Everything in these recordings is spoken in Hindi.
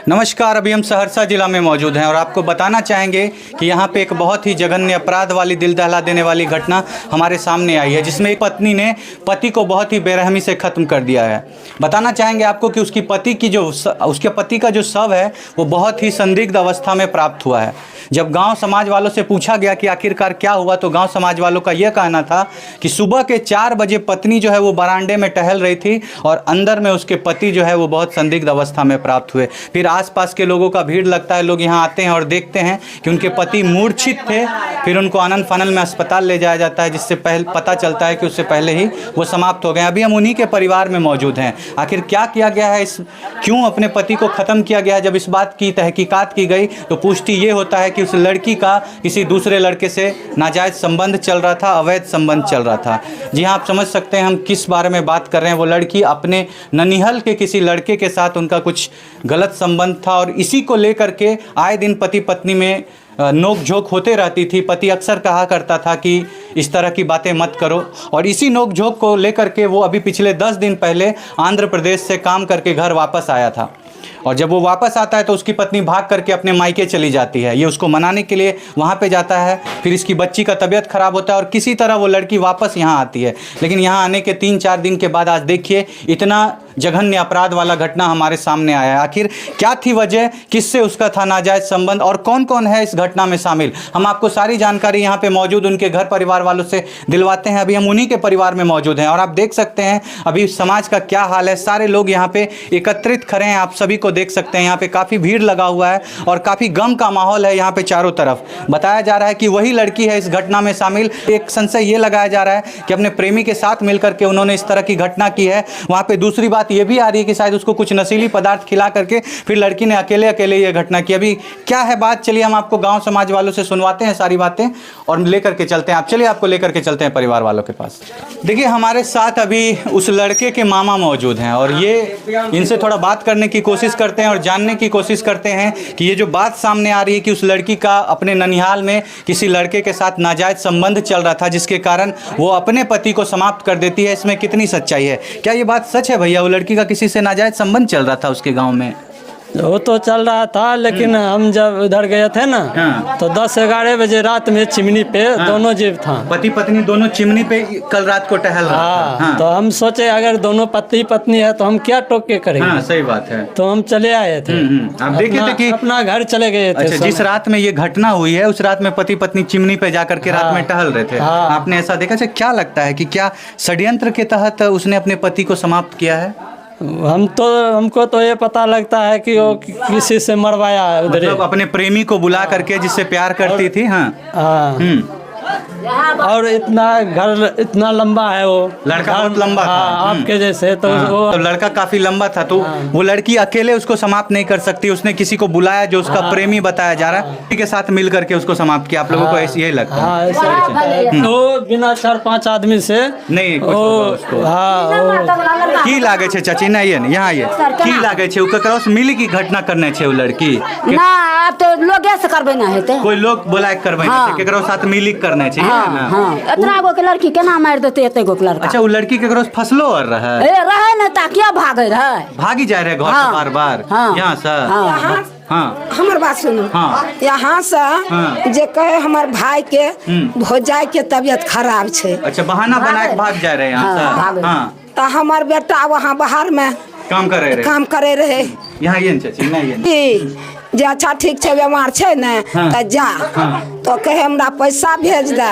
नमस्कार, अभी हम सहरसा जिला में मौजूद हैं और आपको बताना चाहेंगे कि यहाँ पे एक बहुत ही जघन्य अपराध वाली, दिल दहला देने वाली घटना हमारे सामने आई है, जिसमें एक पत्नी ने पति को बहुत ही बेरहमी से ख़त्म कर दिया है। बताना चाहेंगे आपको कि उसके पति का जो शव है वो बहुत ही संदिग्ध अवस्था में प्राप्त हुआ है। जब गांव समाज वालों से पूछा गया कि आखिरकार क्या हुआ, तो गांव समाज वालों का यह कहना था कि सुबह के 4 बजे पत्नी जो है वो बरामदे में टहल रही थी और अंदर में उसके पति जो है वो बहुत संदिग्ध अवस्था में प्राप्त हुए। फिर आसपास के लोगों का भीड़ लगता है, लोग यहाँ आते हैं और देखते हैं कि उनके पति मूर्छित थे। फिर उनको आनंद फानल में अस्पताल ले जाया जाता है, जिससे पता चलता है कि उससे पहले ही वो समाप्त हो गए। अभी हम उन्हीं के परिवार में मौजूद हैं। आखिर क्या किया गया है, क्यों अपने पति को ख़त्म किया गया है? जब इस बात की तहकीकात की गई तो पुष्टि ये होता है कि उस लड़की का किसी दूसरे लड़के से नाजायज़ संबंध चल रहा था, अवैध संबंध चल रहा था। जी हाँ, आप समझ सकते हैं हम किस बारे में बात कर रहे हैं। वो लड़की अपने ननिहल के किसी लड़के के साथ उनका कुछ गलत संबंध था और इसी को लेकर के आए दिन पति पत्नी में नोक झोंक होते रहती थी। पति अक्सर कहा करता था कि इस तरह की बातें मत करो, और इसी नोक झोंक को लेकर के वो अभी पिछले 10 दिन पहले आंध्र प्रदेश से काम करके घर वापस आया था। और जब वो वापस आता है तो उसकी पत्नी भाग करके अपने मायके चली जाती है। ये उसको मनाने के लिए वहाँ पे जाता है। फिर इसकी बच्ची का तबीयत ख़राब होता है और किसी तरह वो लड़की वापस यहाँ आती है। लेकिन यहाँ आने के 3-4 दिन के बाद आज देखिए इतना जघन्य अपराध वाला घटना हमारे सामने आया है। आखिर क्या थी वजह, किससे उसका था नाजायज़ संबंध और कौन कौन है इस घटना में शामिल, हम आपको सारी जानकारी यहाँ पे मौजूद उनके घर परिवार वालों से दिलवाते हैं। अभी हम उन्हीं के परिवार में मौजूद हैं और आप देख सकते हैं अभी समाज का क्या हाल है। सारे लोग यहाँ पे एकत्रित खड़े हैं, आप सभी को देख सकते हैं। यहाँ पे काफ़ी भीड़ लगा हुआ है और काफ़ी गम का माहौल है यहाँ पे चारों तरफ। बताया जा रहा है कि वही लड़की है इस घटना में शामिल। एक संशय ये लगाया जा रहा है कि अपने प्रेमी के साथ मिलकर के उन्होंने इस तरह की घटना की है। वहाँ पे दूसरी बात ये भी आ रही है कि शायद उसको कुछ नशीली पदार्थ खिला करके फिर लड़की ने अकेले अकेले ये घटना की। अभी क्या है बात, चलिए हम आपको गांव समाज वालों से सुनवाते हैं सारी बातें और लेकर के चलते हैं। आप चलिए, आपको लेकर के चलते हैं परिवार वालों के पास। देखिए हमारे साथ अभी उस लड़के के मामा मौजूद हैं और ये इनसे थोड़ा बात करने की कोशिश करते हैं और जानने की कोशिश करते हैं कि ये जो बात सामने आ रही है कि उस लड़की का अपने ननिहाल में किसी लड़के के साथ नाजायज़ संबंध चल रहा था, जिसके कारण वो अपने पति को समाप्त कर देती है, इसमें कितनी सच्चाई है? क्या ये बात सच है भैया, वो लड़की का किसी से नाजायज़ संबंध चल रहा था उसके गाँव में? वो तो चल रहा था, लेकिन हम जब उधर गए थे ना तो 10-11 बजे रात में चिमनी पे दोनों जीव था, पति पत्नी दोनों चिमनी पे कल रात को टहल रहा था। तो हम सोचे अगर दोनों पति पत्नी है तो हम क्या टोक के करेंगे। सही बात है। तो हम चले आए थे। आप देखे थे कि अपना घर चले गए थे। अच्छा, जिस रात में ये घटना हुई है उस रात में पति पत्नी चिमनी पे जाकर के रात में टहल रहे थे। आपने ऐसा देखा? क्या लगता है कि क्या षड्यंत्र के तहत उसने अपने पति को समाप्त किया है? हमको तो ये पता लगता है कि वो किसी से मरवाया उधर, मतलब अपने प्रेमी को बुला करके जिससे प्यार करती थी। और इतना घर इतना लंबा है, वो लड़का बहुत लंबा था आपके जैसे। तो वो तो लड़का काफी लंबा था, तो वो लड़की अकेले उसको समाप्त नहीं कर सकती। उसने किसी को बुलाया जो उसका प्रेमी बताया जा रहा है, उसी के साथ मिल करके उसको समाप्त किया। आप लोगों को यही लगता है? तो बिना 4-5 आदमी से नहीं की लागे छे चाची, नहीं है यहाँ ये की लागे छे ककरो से मिली की घटना करने छे वो लड़की ना, अब तो लोगे से करबे ना हेते, कोई लोग बुलाए करबे केकरो साथ मिली करने छे। इतना गो के लड़की केना मार देते एते गो के लड़का? अच्छा, वो लड़की केकरो से फसलो और रहे रहे न ता क्या भागे रहे, भागी जाए रहे घर से बार-बार यहाँ से। हमार बात सुनो, यहाँ से जे कहे हमार भाई के भौजाई के तबीयत खराब छे। अच्छा, बहाना बना के भाग जा रहे यहाँ से। तो हमार बेटा वहाँ बाहर में काम करे रहे। यहाँ ये चाची नहीं जे अच्छा ठीक छे, बीमार छे न तो जा, तो कहे हमरा पैसा भेज दे,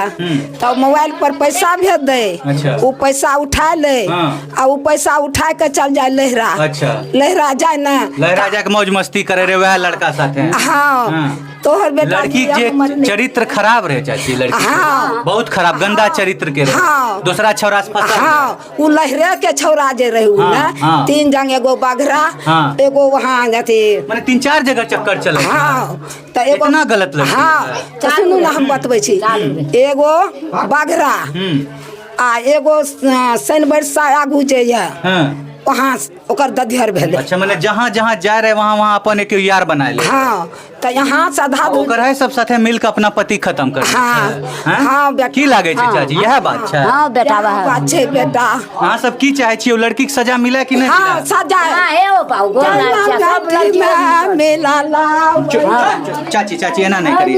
तो मोबाइल पर पैसा भेज दे। वो पैसा उठा ले और वो पैसा उठा के चल जाए लहरा। लहरा जाए न, लहरा जाके मौज मस्ती करे रहे वह लड़का साथे। तोहर बेटा लड़की के चरित्र खराब रहे चाची, लड़की बहुत खराब गंदा चरित्र के रहे। दूसरा छौरा से फंसा वो लहरे के छौरा जे रहे ना, 3 जंग, एगो बाघरा, एगो वहाँ जाते, माने 3-4 जगह चक्कर चले। तो एगो ना गलत लड़की। तो सुनू ना, हम बतबै छी। एगो बाघरा आ एगो शनि बरसा आगू जे ये वहाँ ओकर दधियर भेले। अच्छा, माने जहाँ जहाँ जा रहे वहाँ वहाँ अपन एक यार बना ले। तो यहाँ से आधा ओकर है सब साथे मिलकर अपना पति खत्म कर हाँ की लागे छै चाची यह बात छै हाँ बेटा बात छै बेटा अहाँ सब की चाहे छियै लड़की के सजा मिले कि नहीं हाँ सजा हाँ हे ओ पाऊ गोर लाग छै सब लड़की मेला लाओ चाची चाची एना नहीं करिए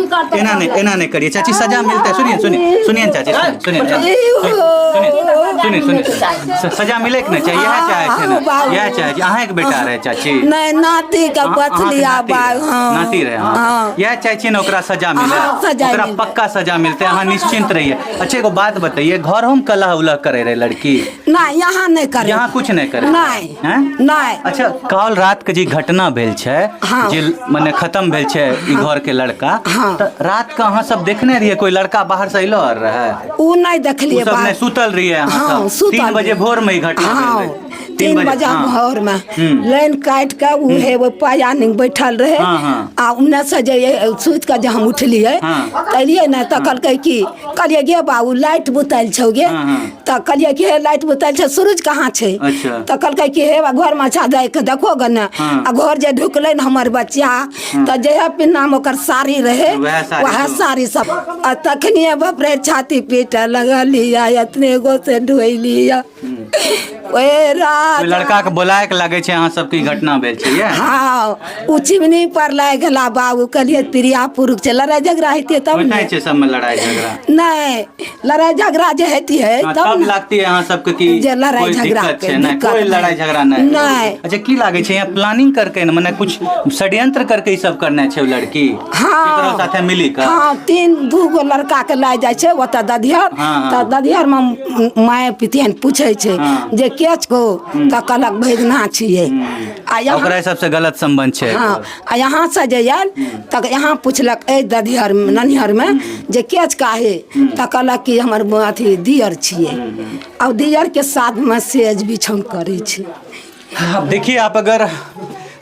एना नहीं करिए चाची सजा मिलता है सुनिए चाची सुनिए सजा मिले कि नहीं चाहिए यह चाहे छै ना यह चाहे अहाँ एक बेटा रहे चाची नहीं नाती का पथलिया नाती रहे यह चाहे छियै ना ओकरा सजा मिले ओकरा पक्का सजा मिलते अहाँ निश्चिंत रहिए। अच्छा एगो बात बताइए घर हम कलह उलह करे रहे लड़की नहीं यहाँ नहीं करे यहाँ कुछ नहीं करे नहीं। अच्छा कल रात के जी घटना भेल छै जे माने खत्म भेल छै ई घर के लड़का तो रात का अहाँ सब देखने रहिए कोई लड़का बाहर से अइलो रहे उ नहीं देखलिए सब नहीं सुतल रहिए अहाँ सब 3 बजे भोर में ही घटना भेल 3 बजे भोर में लाइन काट के उहे वो पाया नहीं बैठल रहे आ उन्ने से जे सुत के जे हम उठलिए तलिए ना त कहलिए गे बाबू लाइट बुतल छौ गे त कहलिए कि हे लाइट बुतल छै सूरज कहाँ छै त कहलकै कि हे घर में छा जाय के देखो ग ना आ घर जे ढुकलै हमर बच्चा त जे पिन्ना में ओकर साड़ी रहे वह साड़ी सब तखनिए बपरे छाती पीट लगलिया इतने गो से ढोइलिया ओए रात लड़का के बोलाए के लगे छै अहाँ सबके घटना भेल छै हाँ उ चिमनी पर लाग गेला बाबू कहलिए प्रिया पुरुष छै लड़ाई झगड़ा हेते तब नहीं छै सब में लड़ाई झगड़ा नहीं लड़ाई झगड़ा जे हेती है तब लगती है अहाँ सबके कि जे लड़ाई झगड़ा छै ना कोई लड़ाई झगड़ा नहीं। अच्छा की लागे छै यहाँ प्लानिंग करके माने कुछ षड्यंत्र करके ई सब करने छै लड़की केकरो साथे मिली के हाँ 2 गो लड़का के ला जाय छै ओता दधियर त दधियर में माय पितियन पूछे छै जे केच को त कहलक भैगना छिए आ ओकरा सबसे गलत संबंध छै आ यहाँ से जे आयल त यहाँ पूछलक ए दधियर ननिहर में जे केच काहे त कहलक कि हमर अथी दियर छिए और दियर के साथ में सेज बिछौन करे छै। अब देखिए आप अगर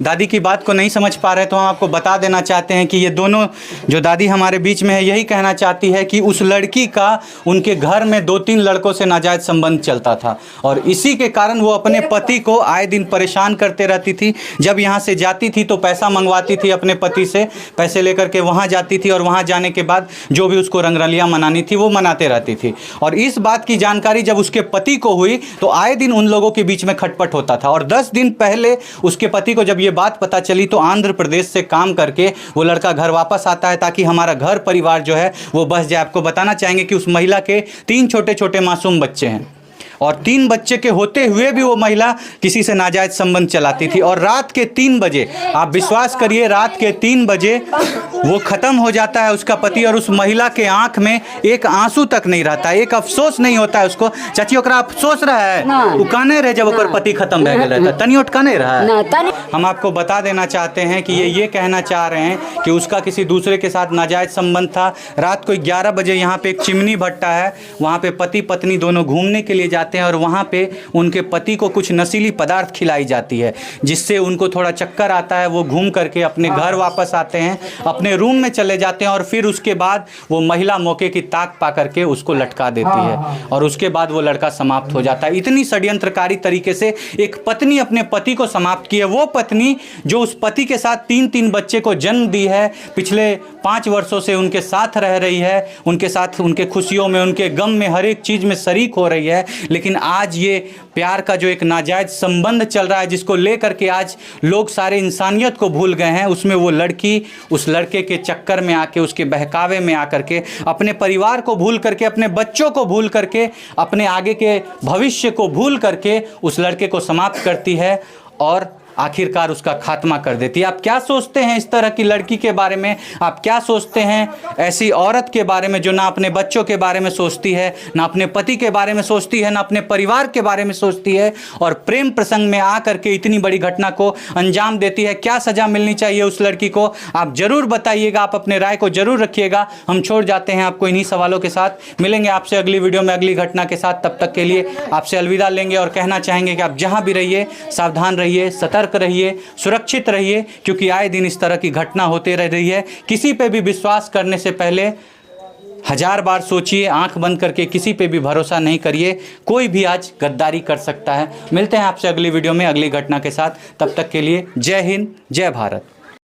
दादी की बात को नहीं समझ पा रहे तो हम आपको बता देना चाहते हैं कि ये दोनों जो दादी हमारे बीच में है यही कहना चाहती है कि उस लड़की का उनके घर में 2-3 लड़कों से नाजायज संबंध चलता था और इसी के कारण वो अपने पति को आए दिन परेशान करते रहती थी। जब यहाँ से जाती थी तो पैसा मंगवाती थी अपने पति से, पैसे लेकर के वहाँ जाती थी और वहाँ जाने के बाद जो भी उसको रंगरलियाँ मनानी थी वो मनाते रहती थी। और इस बात की जानकारी जब उसके पति को हुई तो आए दिन उन लोगों के बीच में खटपट होता था और 10 दिन पहले उसके पति को जब ये बात पता चली तो आंध्र प्रदेश से काम करके वो लड़का घर वापस आता है ताकि हमारा घर परिवार जो है वो बस जाए। आपको बताना चाहेंगे कि उस महिला के 3 छोटे छोटे मासूम बच्चे हैं और 3 बच्चे के होते हुए भी वो महिला किसी से नाजायज संबंध चलाती थी। और रात के 3 बजे आप विश्वास करिए रात के 3 बजे वो खत्म हो जाता है उसका पति और उस महिला के आंख में एक आंसू तक नहीं रहता, एक अफसोस नहीं होता है उसको। चाची ओकरा अफसोस रहा है वो काने रहे जब ओकर पति खत्म हो गया था तनी उठका नहीं रहा है। हम आपको बता देना चाहते हैं कि ये कहना चाह रहे हैं कि उसका किसी दूसरे के साथ नाजायज संबंध था। रात को 11 बजे यहाँ पे एक चिमनी भट्टा है, वहाँ पे पति पत्नी दोनों घूमने के लिए जाते हैं और वहाँ पे उनके पति को कुछ नशीली पदार्थ खिलाई जाती है जिससे उनको थोड़ा चक्कर आता है। वो घूम करके अपने घर वापस आते हैं, अपने रूम में चले जाते हैं और फिर उसके बाद वो महिला मौके की ताक पा करके उसको लटका देती है और उसके बाद वो लड़का समाप्त हो जाता है। इतनी षड्यंत्रकारी तरीके से एक पत्नी अपने पति को समाप्त की है, वो पत्नी जो उस पति के साथ 3-3 बच्चे को जन्म दी है, पिछले 5 वर्षों से उनके साथ रह रही है, उनके साथ उनके खुशियों में उनके गम में हर एक चीज़ में शरीक हो रही है। लेकिन आज ये प्यार का जो एक नाजायज संबंध चल रहा है जिसको लेकर के आज लोग सारे इंसानियत को भूल गए हैं, उसमें वो लड़की उस लड़के के चक्कर में आके उसके बहकावे में आकर के अपने परिवार को भूल करके, अपने बच्चों को भूल करके, अपने आगे के भविष्य को भूल करके उस लड़के को समाप्त करती है और आखिरकार उसका खात्मा कर देती है। आप क्या सोचते हैं इस तरह की लड़की के बारे में? आप क्या सोचते हैं ऐसी औरत के बारे में जो ना अपने बच्चों के बारे में सोचती है, ना अपने पति के बारे में सोचती है, ना अपने परिवार के बारे में सोचती है और प्रेम प्रसंग में आकर के इतनी बड़ी घटना को अंजाम देती है? क्या सजा मिलनी चाहिए उस लड़की को? आप जरूर बताइएगा, आप अपने राय को जरूर रखिएगा। हम छोड़ जाते हैं आपको इन्हीं सवालों के साथ। मिलेंगे आपसे अगली वीडियो में अगली घटना के साथ। तब तक के लिए आपसे अलविदा लेंगे और कहना चाहेंगे कि आप जहाँ भी रहिए सावधान रहिए, सतर्क रहिए, सुरक्षित रहिए, क्योंकि आए दिन इस तरह की घटना होते रह रही है। किसी पे भी विश्वास करने से पहले 1000 बार सोचिए, आंख बंद करके किसी पे भी भरोसा नहीं करिए। कोई भी आज गद्दारी कर सकता है। मिलते हैं आपसे अगली वीडियो में अगली घटना के साथ। तब तक के लिए जय हिंद, जय भारत।